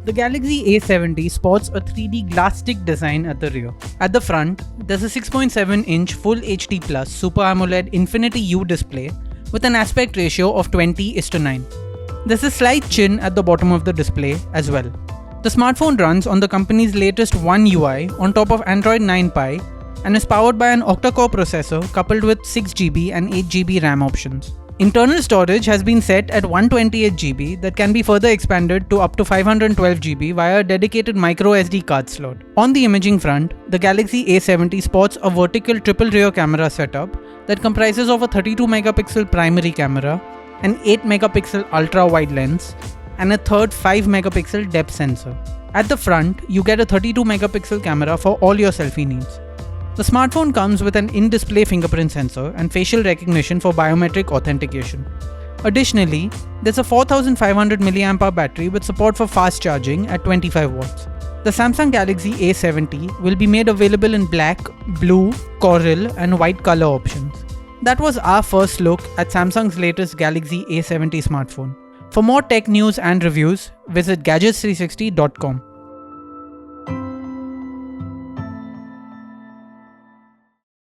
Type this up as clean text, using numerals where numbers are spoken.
The Galaxy A70 sports a 3D glass stick design at the rear. At the front, there's a 6.7-inch Full HD Plus Super AMOLED Infinity U display with an aspect ratio of 20:9. There's a slight chin at the bottom of the display as well. The smartphone runs on the company's latest One UI on top of Android 9 Pie and is powered by an octa-core processor coupled with 6GB and 8GB RAM options. Internal storage has been set at 128GB that can be further expanded to up to 512GB via a dedicated microSD card slot. On the imaging front, the Galaxy A70 sports a vertical triple rear camera setup that comprises of a 32MP primary camera, an 8MP ultra-wide lens, and a third 5MP depth sensor. At the front, you get a 32MP camera for all your selfie needs. The smartphone comes with an in-display fingerprint sensor and facial recognition for biometric authentication. Additionally, there's a 4500 mAh battery with support for fast charging at 25 watts. The Samsung Galaxy A70 will be made available in black, blue, coral, and white color options. That was our first look at Samsung's latest Galaxy A70 smartphone. For more tech news and reviews, visit gadgets360.com.